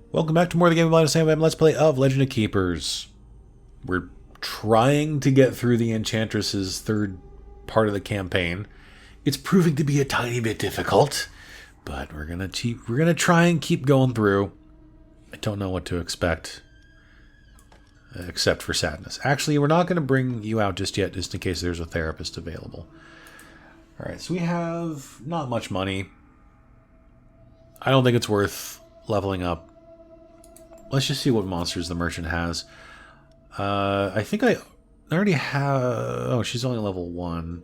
Welcome back to more of the Game of Light of SammoBam Let's Play of Legend of Keepers. We're trying to get through the Enchantress's third part of the campaign. It's proving to be a tiny bit difficult, but we're gonna try and keep going through. I don't know what to expect, except for sadness. Actually, we're not going to bring you out just yet, just in case there's a therapist available. Alright, so we have not much money. I don't think it's worth leveling up. Let's just see what monsters the merchant has. I think I already have... Oh, she's only level 1.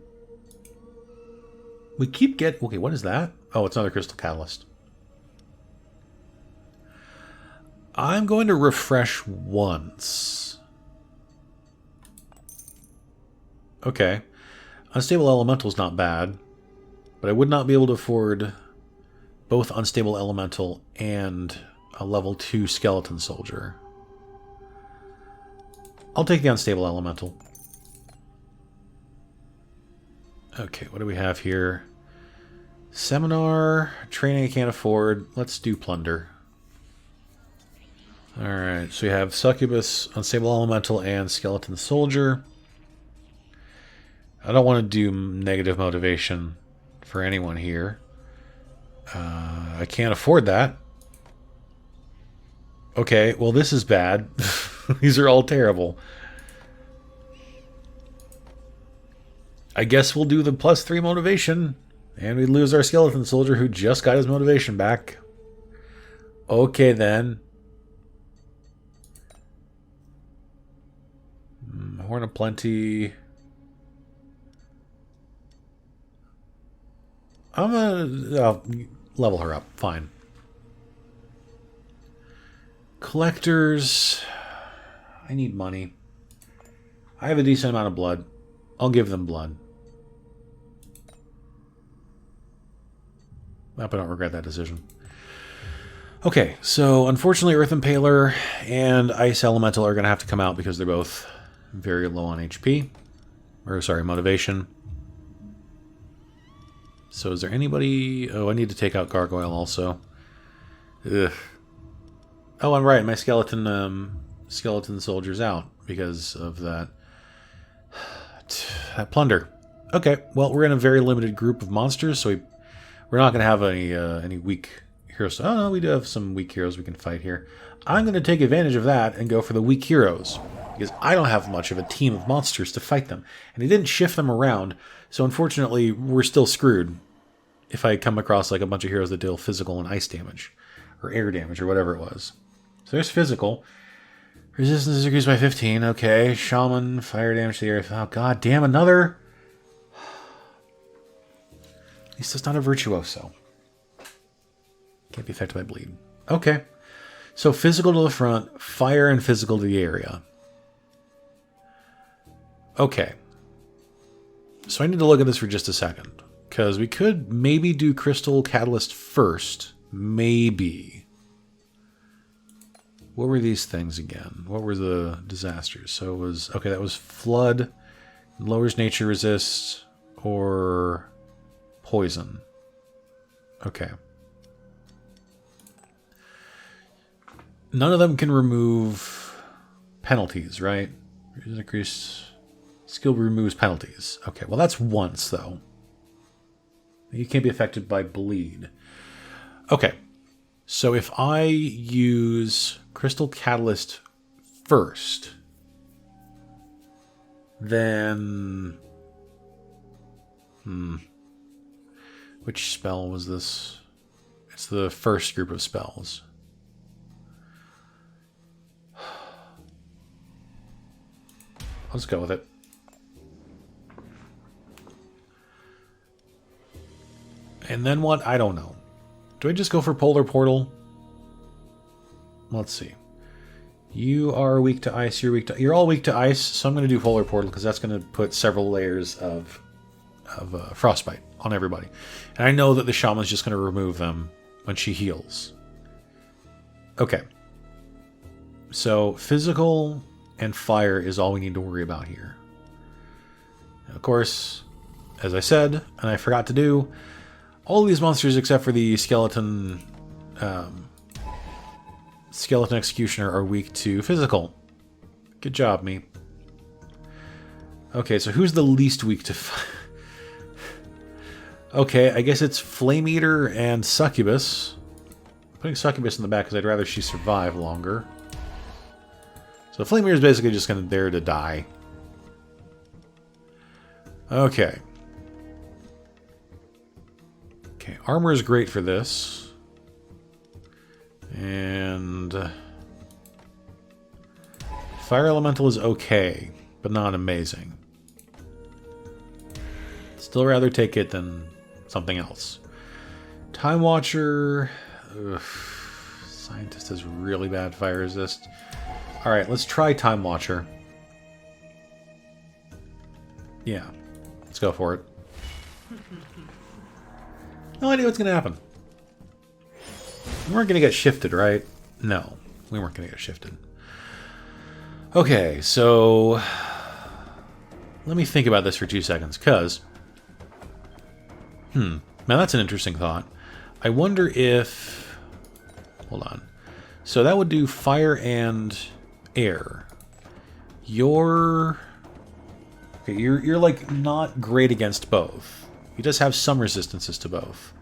We keep okay, what is that? Oh, it's another crystal catalyst. I'm going to refresh once. Okay. Unstable Elemental is not bad, but I would not be able to afford both Unstable Elemental and a level 2 Skeleton Soldier. I'll take the Unstable Elemental. Okay, what do we have here? Seminar, training I can't afford. Let's do Plunder. Alright, so we have Succubus, Unstable Elemental, and Skeleton Soldier. I don't want to do negative motivation for anyone here. I can't afford that. Okay, well this is bad. These are all terrible. I guess we'll do the +3 motivation. And we lose our Skeleton Soldier who just got his motivation back. Okay then. Horn of Plenty. I'm gonna level her up. Fine. Collectors. I need money. I have a decent amount of blood. I'll give them blood. I hope I don't regret that decision. Okay, so unfortunately Earth Impaler and Ice Elemental are going to have to come out because they're both very low on HP. Or, sorry, motivation. So is there anybody... Oh, I need to take out Gargoyle also. Ugh. Oh, I'm right. My skeleton soldier's out because of that. That plunder. Okay, well, we're in a very limited group of monsters, so we're not going to have any weak heroes. Oh, no, we do have some weak heroes we can fight here. I'm going to take advantage of that and go for the weak heroes, because I don't have much of a team of monsters to fight them. And he didn't shift them around, so unfortunately, we're still screwed if I come across like a bunch of heroes that deal physical and ice damage, or air damage, or whatever it was. So there's physical. Resistance is increased by 15. Okay. Shaman, fire damage to the earth. Oh, god damn, another... At least it's not a virtuoso. Can't be affected by bleed. Okay. So physical to the front, fire and physical to the area. Okay. So I need to look at this for just a second. Because we could maybe do Crystal Catalyst first. Maybe. What were these things again? What were the disasters? So it was... Okay, that was Flood, lowers nature resist, or poison. Okay. None of them can remove penalties, right? Increased skill removes penalties. Okay, well that's once, though. You can't be affected by bleed. Okay, so if I use Crystal Catalyst first, then... Which spell was this? It's the first group of spells. Let's go with it. And then what? I don't know. Do I just go for Polar Portal? Let's see. You are weak to ice. You're all weak to ice, so I'm going to do Polar Portal because that's going to put several layers of frostbite on everybody. And I know that the shaman's just going to remove them when she heals. Okay. So physical and fire is all we need to worry about here. And of course, as I said, and I forgot to do, all these monsters except for the skeleton Skeleton Executioner are weak to physical. Good job, me. Okay, so who's the least weak to... Okay, I guess it's Flame Eater and Succubus. I'm putting Succubus in the back because I'd rather she survive longer. So Flame Eater is basically just going to dare to die. Okay. Okay, armor is great for this. And... Fire Elemental is okay, but not amazing. Still rather take it than something else. Time Watcher... Ugh. Scientist has really bad fire resist. Alright, let's try Time Watcher. Yeah, let's go for it. No idea what's going to happen. We weren't going to get shifted, right? No, we weren't going to get shifted. Okay, so... Let me think about this for 2 seconds, because... now that's an interesting thought. I wonder if... Hold on. So that would do fire and air. You're... Okay, you're like not great against both. He does have some resistances to both.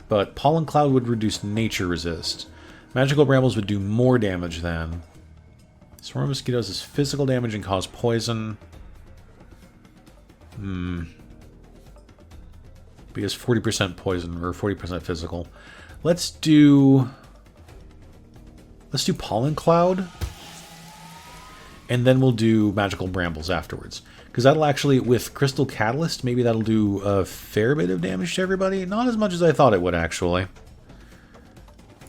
But Pollen Cloud would reduce nature resist. Magical Brambles would do more damage then. Swarm of Mosquitoes is physical damage and cause poison. Because 40% poison or 40% physical. Let's do Pollen Cloud. And then we'll do Magical Brambles afterwards. Because that'll actually, with Crystal Catalyst, maybe that'll do a fair bit of damage to everybody. Not as much as I thought it would, actually.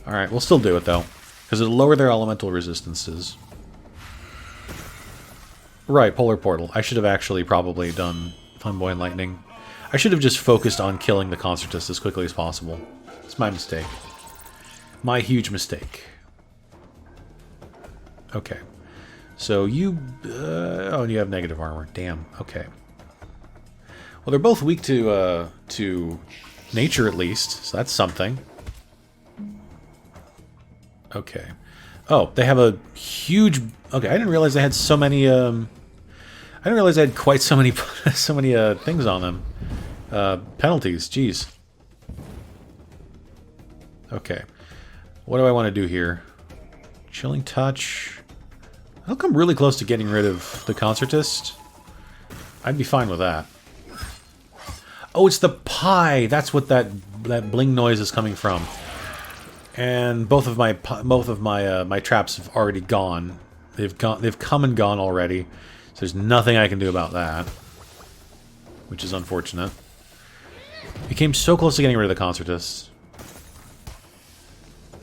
Alright, we'll still do it, though. Because it'll lower their elemental resistances. Right, Polar Portal. I should have actually probably done Flamboyant Lightning. I should have just focused on killing the Concertist as quickly as possible. It's my mistake. My huge mistake. Okay. So you... oh, and you have negative armor. Damn. Okay. Well, they're both weak to nature, at least. So that's something. Okay. Oh, they have a huge... Okay, I didn't realize they had so many... I didn't realize they had quite so many things on them. Penalties. Jeez. Okay. What do I want to do here? Chilling Touch... I'll come really close to getting rid of the Concertist. I'd be fine with that. Oh, it's the pie! That's what that bling noise is coming from. And both of my traps have already gone. They've come and gone already. So there's nothing I can do about that. Which is unfortunate. We came so close to getting rid of the Concertist.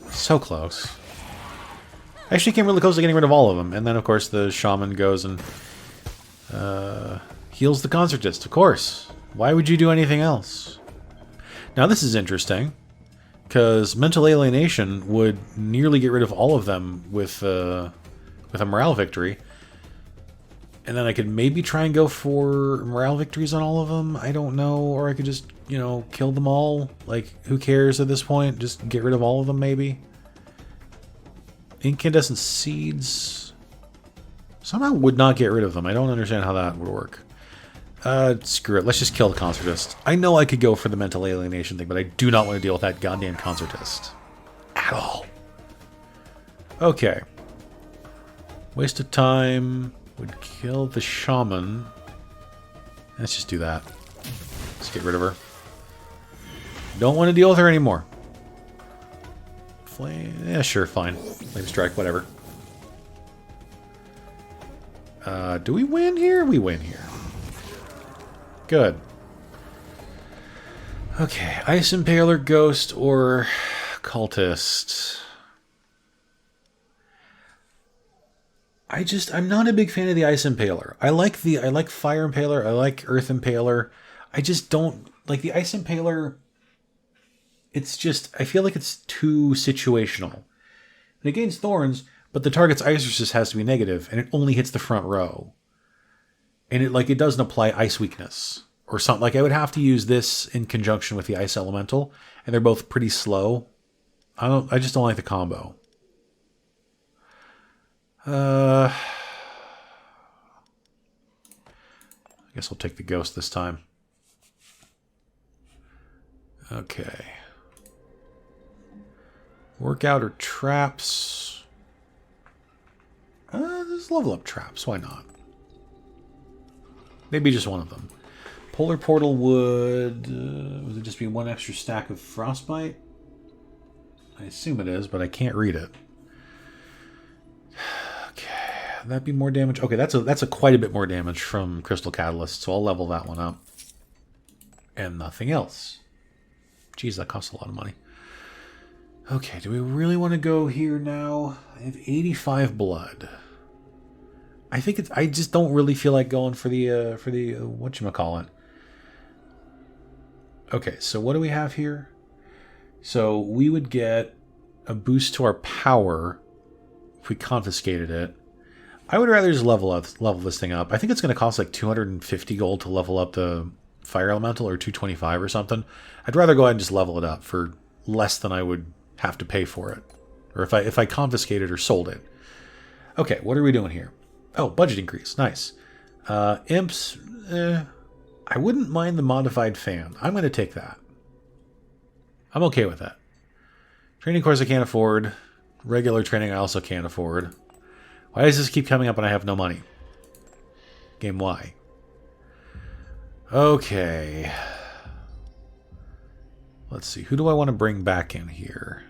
So close. Actually came really close to getting rid of all of them. And then, of course, the Shaman goes and heals the Concertist. Of course. Why would you do anything else? Now, this is interesting. Because Mental Alienation would nearly get rid of all of them with a morale victory. And then I could maybe try and go for morale victories on all of them. I don't know. Or I could just, you know, kill them all. Like, who cares at this point? Just get rid of all of them, maybe. Incandescent Seeds somehow would not get rid of them. I don't understand how that would work. Screw it. Let's just kill the Concertist. I know I could go for the Mental Alienation thing, but I do not want to deal with that goddamn Concertist. At all. Okay. Waste of time would kill the Shaman. Let's just do that. Let's get rid of her. Don't want to deal with her anymore. Flame... Yeah, sure, fine. Flame Strike, whatever. Do we win here? We win here. Good. Okay, Ice Impaler, Ghost, or Cultist. I'm not a big fan of the Ice Impaler. I like Fire Impaler, I like Earth Impaler. I just don't like the Ice Impaler. It's just, I feel like it's too situational. It gains thorns, but the target's ice resist has to be negative, and it only hits the front row. And it doesn't apply ice weakness or something. Like, I would have to use this in conjunction with the ice elemental, and they're both pretty slow. I just don't like the combo. I guess I'll take the ghost this time. Okay. Workout or traps. There's level up traps. Why not? Maybe just one of them. Polar portal would it just be one extra stack of frostbite? I assume it is, but I can't read it. Okay, that'd be more damage. Okay, that's a quite a bit more damage from Crystal Catalyst, so I'll level that one up. And nothing else. Jeez, that costs a lot of money. Okay, do we really want to go here now? I have 85 blood. I think I just don't really feel like going for the whatchamacallit. Okay, so what do we have here? So we would get a boost to our power if we confiscated it. I would rather just level this thing up. I think it's going to cost like 250 gold to level up the fire elemental, or 225 or something. I'd rather go ahead and just level it up for less than I would have to pay for it, or if I confiscated or sold it. Okay, what are we doing here? Oh, budget increase. Nice. Imps. I wouldn't mind the modified fan. I'm going to take that. I'm okay with that. Training course I can't afford. Regular training I also can't afford. Why does this keep coming up and I have no money? Game why? Okay. Let's see. Who do I want to bring back in here?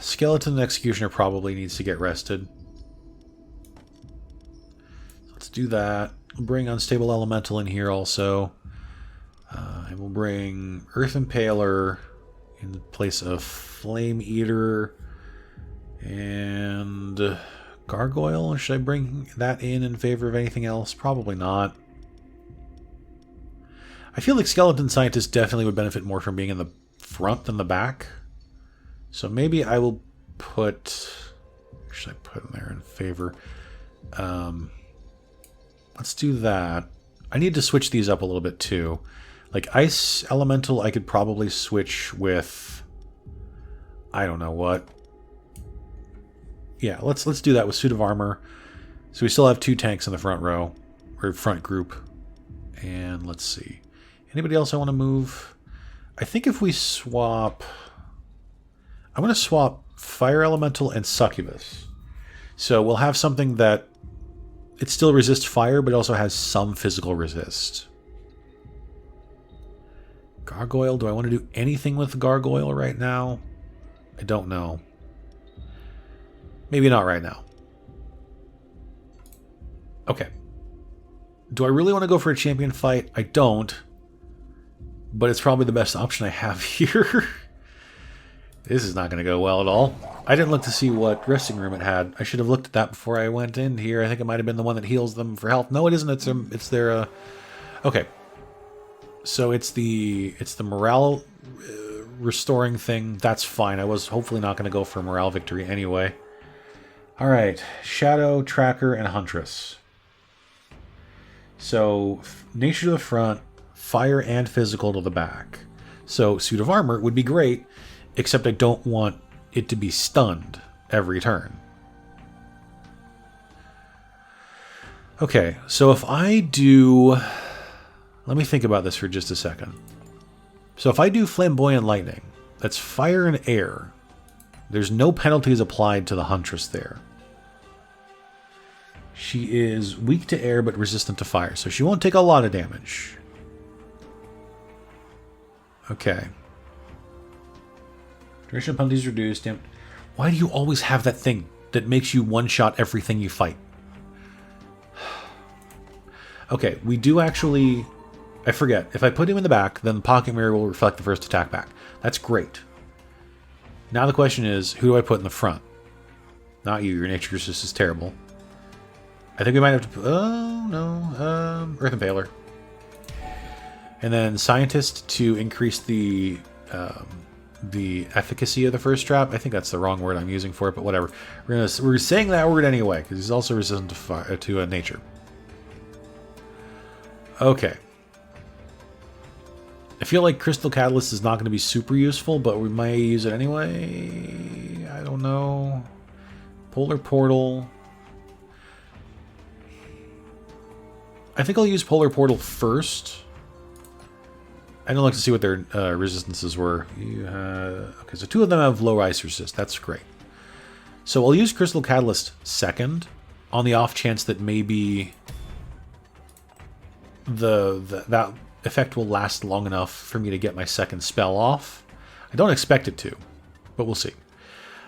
Skeleton and Executioner probably needs to get rested. Let's do that. We'll bring Unstable Elemental in here also. And we'll bring Earth Impaler in place of Flame Eater and Gargoyle. Should I bring that in favor of anything else? Probably not. I feel like Skeleton Scientist definitely would benefit more from being in the front than the back. So maybe I will put... What should I put in there in favor? Let's do that. I need to switch these up a little bit too. Like Ice Elemental, I could probably switch with... I don't know what. Yeah, let's do that with Suit of Armor. So we still have 2 tanks in the front row, or front group. And let's see. Anybody else I want to move? I think if we swap... I'm going to swap Fire Elemental and Succubus. So we'll have something that... It still resists fire, but also has some physical resist. Gargoyle, do I want to do anything with Gargoyle right now? I don't know. Maybe not right now. Okay. Do I really want to go for a champion fight? I don't. But it's probably the best option I have here. This is not going to go well at all. I didn't look to see what resting room it had. I should have looked at that before I went in here. I think it might have been the one that heals them for health. No, it isn't. It's their... Okay. So it's the morale restoring thing. That's fine. I was hopefully not going to go for a morale victory anyway. Alright. Shadow, Tracker, and Huntress. So, nature to the front, fire and physical to the back. So, Suit of Armor would be great, except I don't want it to be stunned every turn. Okay, so if I do... Let me think about this for just a second. So if I do Flamboyant Lightning, that's fire and air. There's no penalties applied to the Huntress there. She is weak to air but resistant to fire, so she won't take a lot of damage. Okay. Duration penalties reduced. Why do you always have that thing that makes you one-shot everything you fight? Okay, we do actually... I forget. If I put him in the back, then the Pocket Mirror will reflect the first attack back. That's great. Now the question is, who do I put in the front? Not you. Your nature resist is terrible. I think we might have to put... Oh, no. Earth Impaler. And then Scientist to increase the efficacy of the first trap. I think that's the wrong word I'm using for it, but whatever. We're saying that word anyway, because he's also resistant to fire, to nature. Okay. I feel like Crystal Catalyst is not going to be super useful, but we might use it anyway. I don't know. Polar Portal. I think I'll use Polar Portal first. I don't like to see what their resistances were. Okay, so 2 of them have low ice resist. That's great. So I'll use Crystal Catalyst second, on the off chance that maybe that effect will last long enough for me to get my second spell off. I don't expect it to, but we'll see.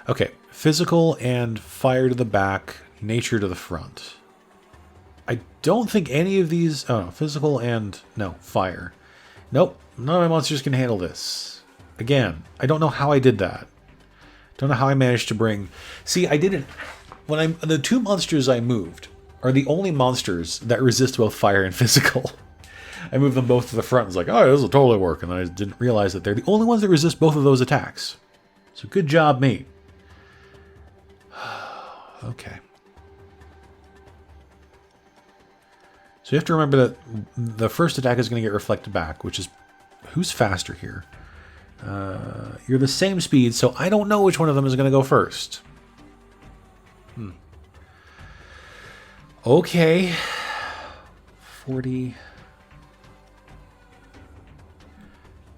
Okay, physical and fire to the back, nature to the front. I don't think any of these... Oh, no, physical and... No, fire. Nope, none of my monsters can handle this. Again, I don't know how I did that. Don't know how I managed to bring... See, I didn't... The 2 monsters I moved are the only monsters that resist both fire and physical. I moved them both to the front. I was like, oh, this will totally work. And I didn't realize that they're the only ones that resist both of those attacks. So good job, me. Okay. So you have to remember that the first attack is going to get reflected back, which is... Who's faster here? You're the same speed, so I don't know which one of them is going to go first. Okay. 40...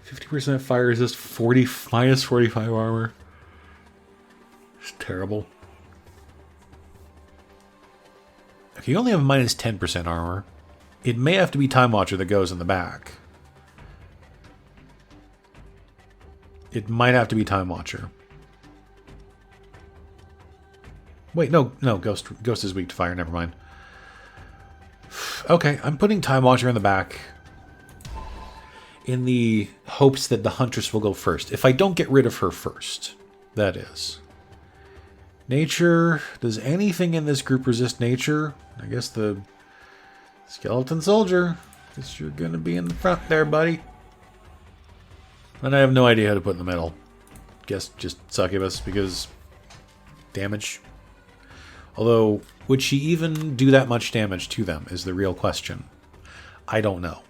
50% fire resist, 40 minus 45 armor. It's terrible. Okay, you only have minus 10% armor. It may have to be Time Watcher that goes in the back. It might have to be Time Watcher. Wait, no, Ghost is weak to fire, never mind. Okay, I'm putting Time Watcher in the back in the hopes that the Huntress will go first. If I don't get rid of her first, that is. Nature. Does anything in this group resist nature? I guess the Skeleton Soldier. Guess you're going to be in the front there, buddy. And I have no idea how to put in the middle. Guess just Succubus, because damage. Although, would she even do that much damage to them is the real question. I don't know.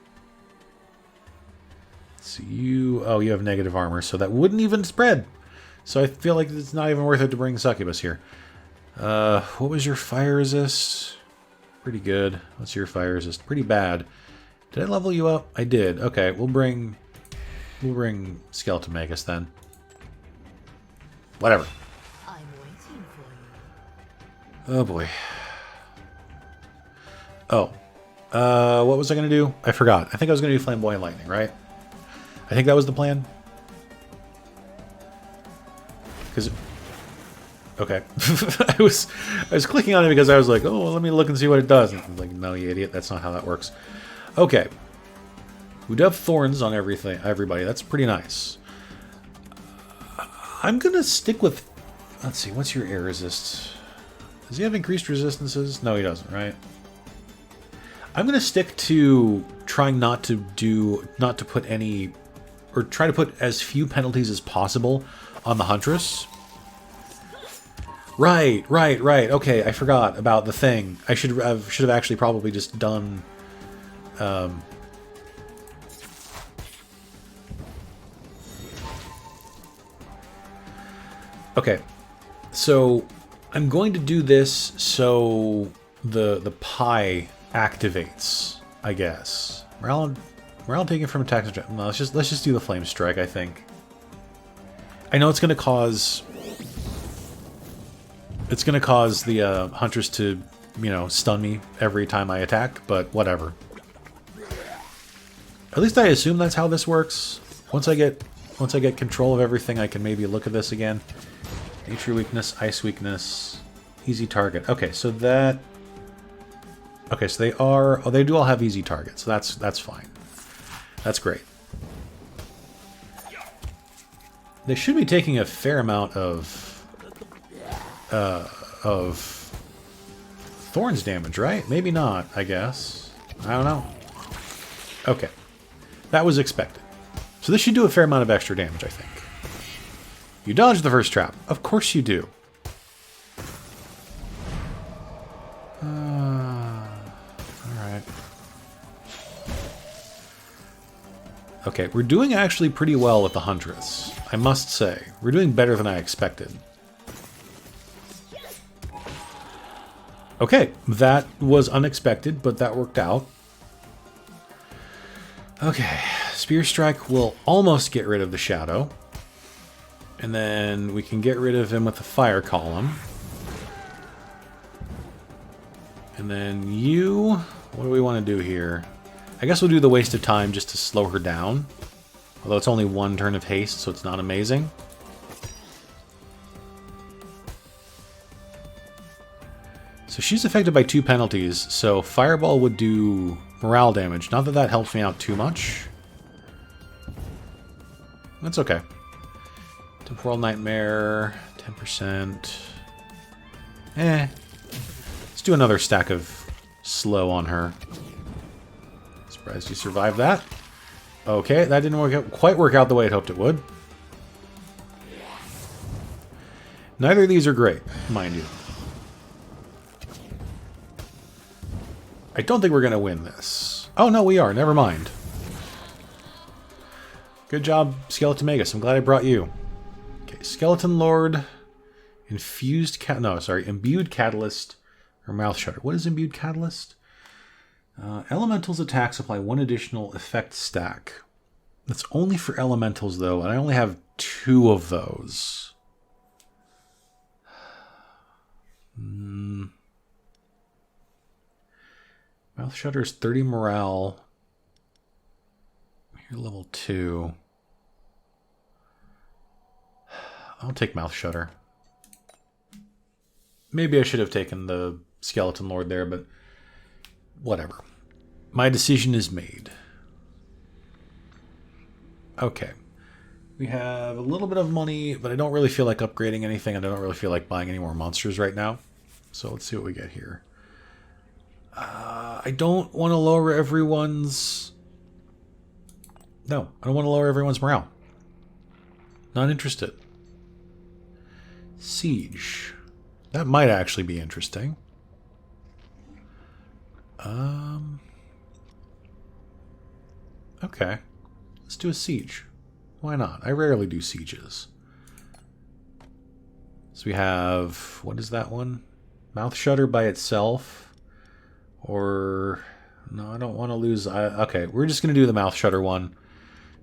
So you have negative armor, so that wouldn't even spread. So I feel like it's not even worth it to bring Succubus here. What was your fire resist? Pretty good. What's your fire resist? Pretty bad. Did I level you up? I did. Okay, we'll bring Skeleton Magus then. Whatever. I'm waiting for you. Oh boy. Oh. What was I gonna do? I forgot. I think I was gonna do Flamboyant Lightning, right? I think that was the plan. Because, okay, I was clicking on it because I was like, oh, well, let me look and see what it does. And I was like, no, you idiot, that's not how that works. Okay, we do have thorns on everybody. That's pretty nice. I'm gonna stick with. Let's see, what's your air resist? Does he have increased resistances? No, he doesn't, right? I'm gonna stick to trying not to put any. Or try to put as few penalties as possible on the Huntress. Right. Okay, I forgot about the thing. I should have actually probably just done... Okay, so I'm going to do this so the pie activates, I guess. Morale taken from attacks. No, let's just do the Flame Strike, I think. I know it's going to cause... It's going to cause the Huntress to, stun me every time I attack, but whatever. At least I assume that's how this works. Once I get control of everything, I can maybe look at this again. Nature weakness, ice weakness, easy target. Okay, so that... Okay, so they are... Oh, they do all have easy targets, so that's fine. That's great. They should be taking a fair amount of thorns damage, right? Maybe not, I guess. I don't know. Okay. That was expected. So this should do a fair amount of extra damage, I think. You dodged the first trap. Of course you do. Alright. Okay, we're doing actually pretty well with the Huntress, I must say. We're doing better than I expected. Okay, that was unexpected, but that worked out. Okay, Spear Strike will almost get rid of the Shadow. And then we can get rid of him with the Fire Column. And then you... What do we want to do here? I guess we'll do the Waste of Time just to slow her down. Although it's only one turn of haste, so it's not amazing. So she's affected by 2 penalties, so Fireball would do morale damage. Not that that helps me out too much. That's okay. Temporal Nightmare, 10%. Let's do another stack of slow on her. Surprised you survived that. Okay, that didn't quite work out the way I'd hoped it would. Neither of these are great, mind you. I don't think we're going to win this. Oh, no, we are. Never mind. Good job, Skeleton Magus. I'm glad I brought you. Okay, Skeleton Lord, Imbued Catalyst, or Mouth Shutter. What is Imbued Catalyst? Elementals attacks apply 1 additional effect stack. That's only for elementals, though, and I only have 2 of those. Mouth Shutter is 30 morale. You're level 2. I'll take Mouth Shutter. Maybe I should have taken the Skeleton Lord there, but whatever. My decision is made. Okay. We have a little bit of money, but I don't really feel like upgrading anything. I don't really feel like buying any more monsters right now. So let's see what we get here. I don't want to lower everyone's... No, I don't want to lower everyone's morale. Not interested. Siege. That might actually be interesting. Okay. Let's do a siege. Why not? I rarely do sieges. So we have... What is that one? Mouth Shutter by itself. Or... No, I don't want to lose... okay, we're just going to do the Mouth Shutter one.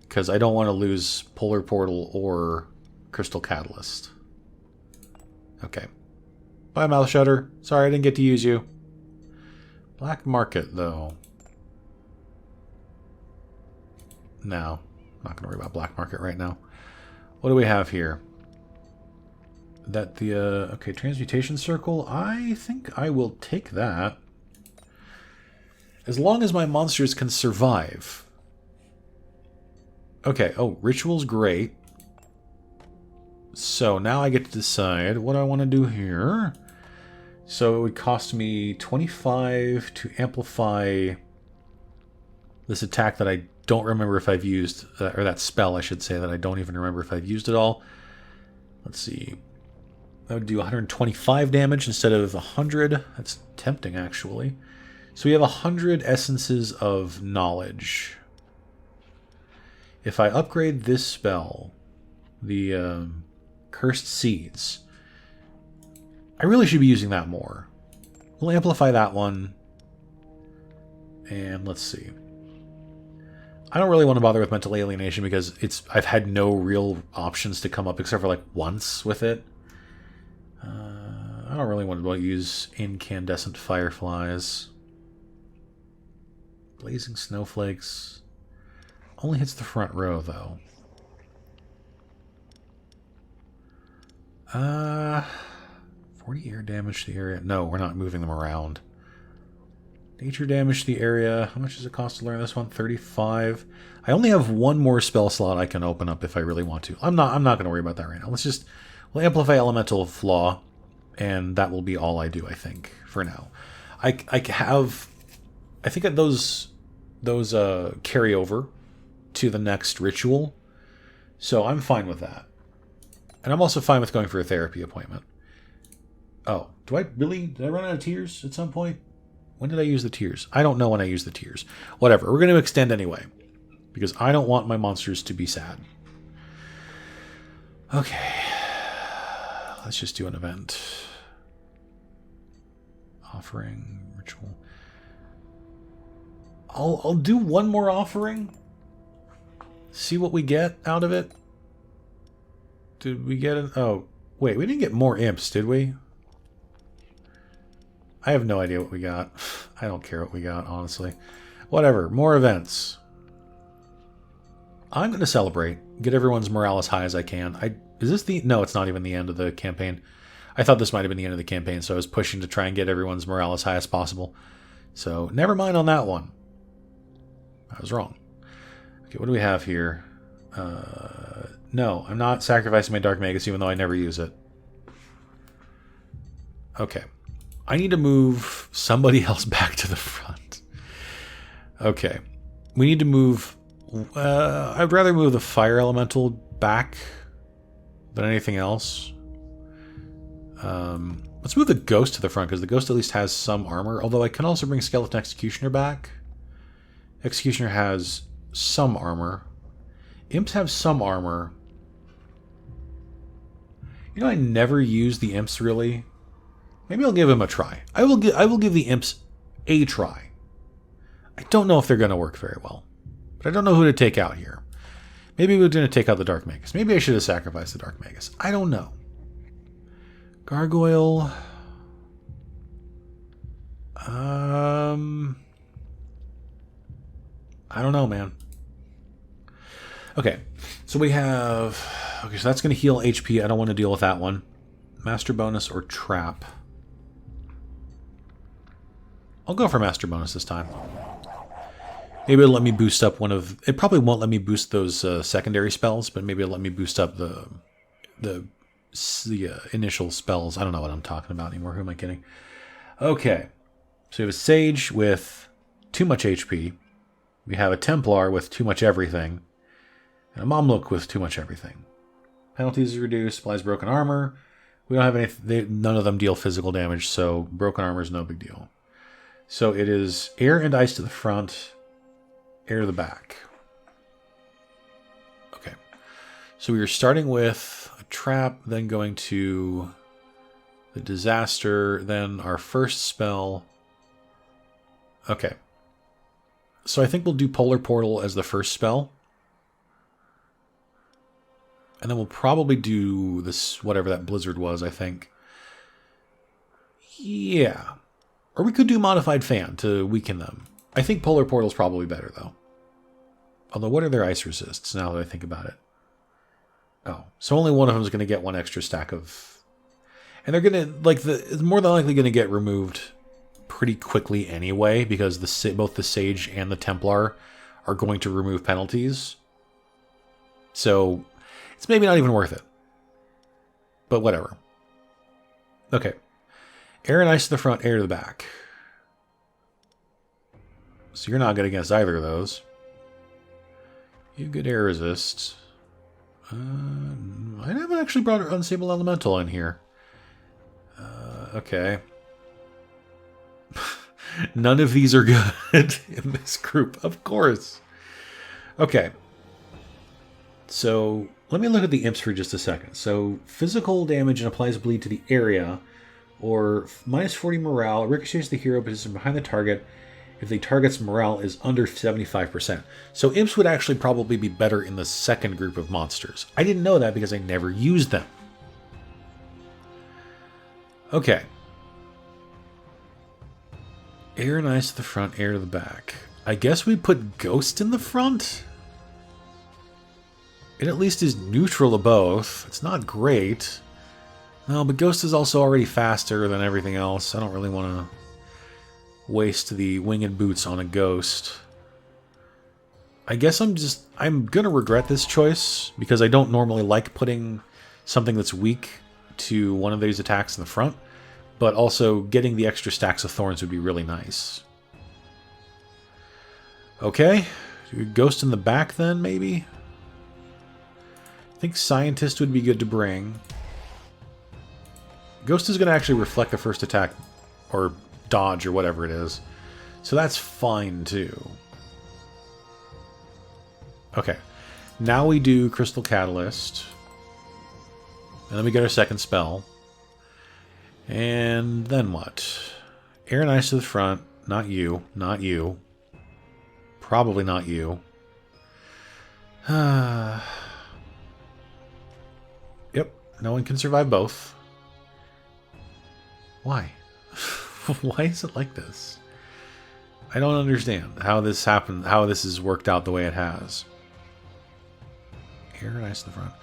Because I don't want to lose Polar Portal or Crystal Catalyst. Okay. Bye, Mouth Shutter. Sorry, I didn't get to use you. Black Market, though. No. I'm not going to worry about Black Market right now. What do we have here? That the... okay, Transmutation Circle. I think I will take that. As long as my monsters can survive. Okay, oh, Ritual's great. So now I get to decide what I want to do here. So it would cost me 25 to amplify this attack that I don't remember if I've used, or that spell, I should say, that I don't even remember if I've used it all. Let's see. That would do 125 damage instead of 100. That's tempting, actually. So we have 100 Essences of Knowledge. If I upgrade this spell, the Cursed Seeds, I really should be using that more. We'll amplify that one. And let's see. I don't really want to bother with Mental Alienation because I've had no real options to come up except for like once with it. I don't really want to use Incandescent Fireflies. Blazing Snowflakes. Only hits the front row, though. 40 air damage to the area. No, we're not moving them around. Nature damage to the area. How much does it cost to learn this one? 35. I only have one more spell slot I can open up if I really want to. I'm not going to worry about that right now. We'll amplify Elemental Flaw, and that will be all I do, I think, for now. I think that those carry over to the next ritual, so I'm fine with that. And I'm also fine with going for a therapy appointment. Oh, did I run out of tears at some point? When did I use the tears? I don't know when I used the tears. Whatever, we're going to extend anyway, because I don't want my monsters to be sad. Okay, let's just do an event. Offering, ritual. I'll do one more offering. See what we get out of it. Did we get an... Oh, wait, we didn't get more imps, did we? I have no idea what we got. I don't care what we got, honestly. Whatever, more events. I'm going to celebrate. Get everyone's morale as high as I can. Is this the... No, it's not even the end of the campaign. I thought this might have been the end of the campaign, so I was pushing to try and get everyone's morale as high as possible. So, never mind on that one. I was wrong. Okay, what do we have here? No, I'm not sacrificing my Dark Magus, even though I never use it. Okay. I need to move somebody else back to the front. Okay. We need to move... I'd rather move the Fire Elemental back than anything else. Let's move the Ghost to the front, because the Ghost at least has some armor. Although I can also bring Skeleton Executioner back. Executioner has some armor. Imps have some armor. You know, I never use the Imps, really. Maybe I'll give him a try. I will give the Imps a try. I don't know if they're going to work very well. But I don't know who to take out here. Maybe we're going to take out the Dark Magus. Maybe I should have sacrificed the Dark Magus. I don't know. Gargoyle. I don't know, man. Okay, so we have... Okay, so that's going to heal HP. I don't want to deal with that one. Master Bonus or Trap. I'll go for Master Bonus this time. Maybe it'll let me boost up one of... It probably won't let me boost those secondary spells, but maybe it'll let me boost up the initial spells. I don't know what I'm talking about anymore. Who am I kidding? Okay, so we have a Sage with too much HP. We have a Templar with too much everything. And a Mamluk with too much everything. Penalties reduced, applies broken armor. We don't have any... none of them deal physical damage, so broken armor is no big deal. So it is air and ice to the front, air to the back. Okay. So we are starting with a trap, then going to the disaster, then our first spell. Okay. So I think we'll do Polar Portal as the first spell. And then we'll probably do this, whatever that blizzard was, I think. Yeah. Or we could do Modified Fan to weaken them. I think Polar Portal's probably better, though. Although, what are their ice resists, now that I think about it? Oh, so only one of them is going to get one extra stack of... And they're going to, like, it's more than likely going to get removed pretty quickly anyway, because both the Sage and the Templar are going to remove penalties. So... it's maybe not even worth it. But whatever. Okay. Air and ice to the front, air to the back. So you're not good against either of those. You have good air resist. I haven't actually brought an Unstable Elemental in here. Okay. None of these are good in this group, of course. Okay. So... let me look at the imps for just a second. So, physical damage and applies bleed to the area, or minus 40 morale, ricochets the hero position behind the target if the target's morale is under 75%. So, imps would actually probably be better in the second group of monsters. I didn't know that because I never used them. Okay. Air and ice to the front, air to the back. I guess we put Ghost in the front? It at least is neutral to both. It's not great. No, but Ghost is also already faster than everything else. I don't really want to waste the winged boots on a Ghost. I guess I'm going to regret this choice, because I don't normally like putting something that's weak to one of these attacks in the front, but also getting the extra stacks of thorns would be really nice. Okay, Ghost in the back then, maybe? I think Scientist would be good to bring. Ghost is going to actually reflect the first attack, or dodge, or whatever it is. So that's fine, too. Okay. Now we do Crystal Catalyst. And then we get our second spell. And then what? Air and ice to the front. Not you. Not you. Probably not you. Yep. No one can survive both. Why? Why is it like this? I don't understand how this happened, how this has worked out the way it has. Air and ice in the front.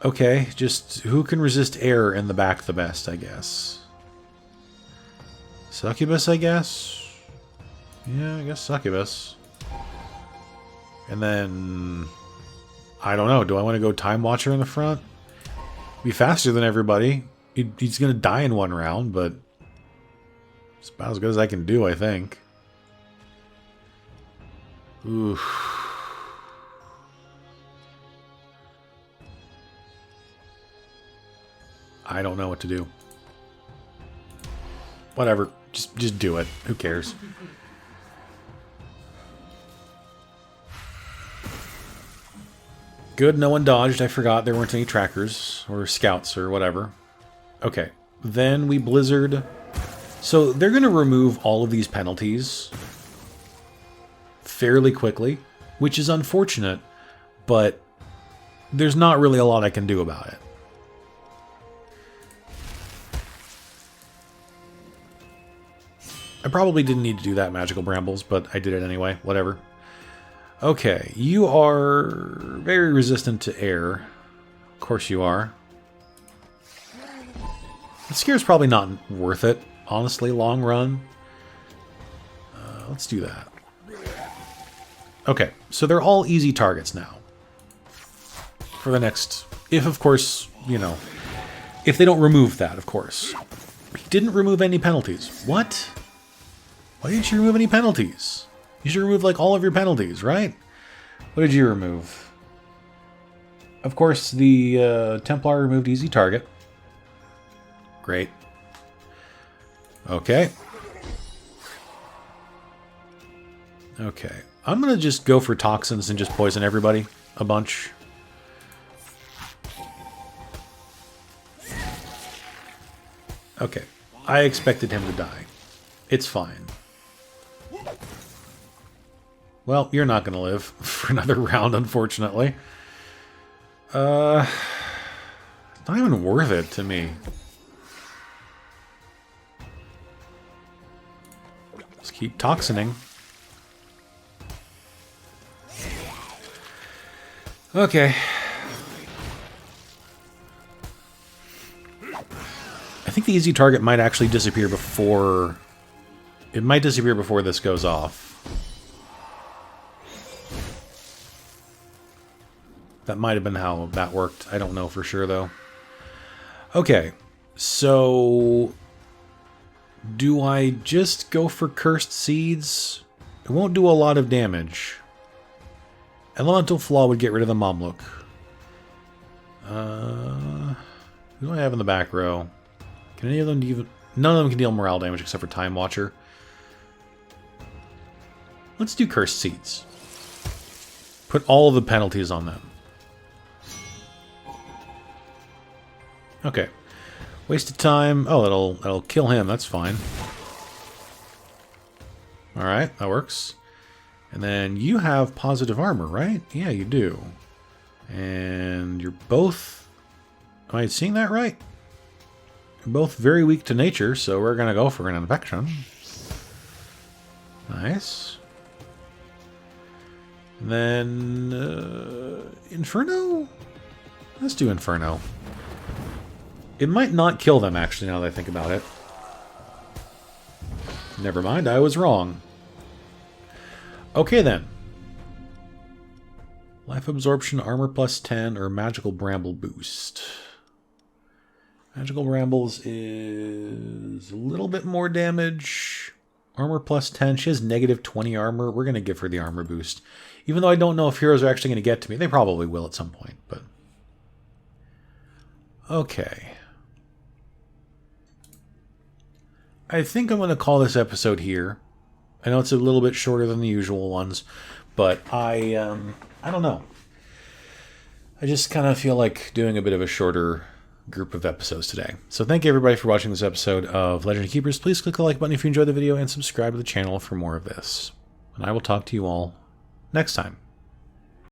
Okay, just who can resist air in the back the best, I guess. Succubus, I guess? Yeah, I guess Succubus. And then... I don't know, do I want to go Time Watcher in the front? Be faster than everybody. He's going to die in one round, but... it's about as good as I can do, I think. Oof. I don't know what to do. Whatever. Just do it. Who cares? Good, no one dodged. I forgot there weren't any trackers or scouts or whatever. Okay. Then we blizzard. So they're going to remove all of these penalties fairly quickly, which is unfortunate, but there's not really a lot I can do about it. I probably didn't need to do that, Magical Brambles, but I did it anyway. Whatever. Okay, you are very resistant to air. Of course you are. The scare's probably not worth it, honestly, long run. Let's do that. Okay, so they're all easy targets now. For the next... if, of course, you know... if they don't remove that, of course. He didn't remove any penalties. What? Why didn't you remove any penalties? You should remove, like, all of your penalties, right? What did you remove? Of course, the Templar removed easy target. Great. Okay. Okay. I'm going to just go for toxins and just poison everybody a bunch. Okay. I expected him to die. It's fine. Well, you're not going to live for another round, unfortunately. It's not even worth it to me. Just keep toxining. Okay. I think the easy target might actually disappear before... it might disappear before this goes off. That might have been how that worked. I don't know for sure, though. Okay. So... do I just go for Cursed Seeds? It won't do a lot of damage. Elemental Flaw would get rid of the Mamluk. Who do I have in the back row? Can any of them even... none of them can deal morale damage except for Time Watcher. Let's do Cursed Seeds. Put all of the penalties on them. Okay. Wasted time. Oh, that'll kill him. That's fine. Alright, that works. And then you have positive armor, right? Yeah, you do. And you're both... am I seeing that right? You're both very weak to nature, so we're going to go for an infection. Nice. And then... Inferno? Let's do Inferno. It might not kill them, actually, now that I think about it. Never mind, I was wrong. Okay, then. Life Absorption, Armor plus 10, or Magical Bramble Boost. Magical Brambles is a little bit more damage. Armor plus 10. She has negative 20 armor. We're going to give her the armor boost. Even though I don't know if heroes are actually going to get to me. They probably will at some point, but... okay. I think I'm going to call this episode here. I know it's a little bit shorter than the usual ones, but I don't know. I just kind of feel like doing a bit of a shorter group of episodes today. So thank you everybody for watching this episode of Legend of Keepers. Please click the like button if you enjoyed the video and subscribe to the channel for more of this. And I will talk to you all next time.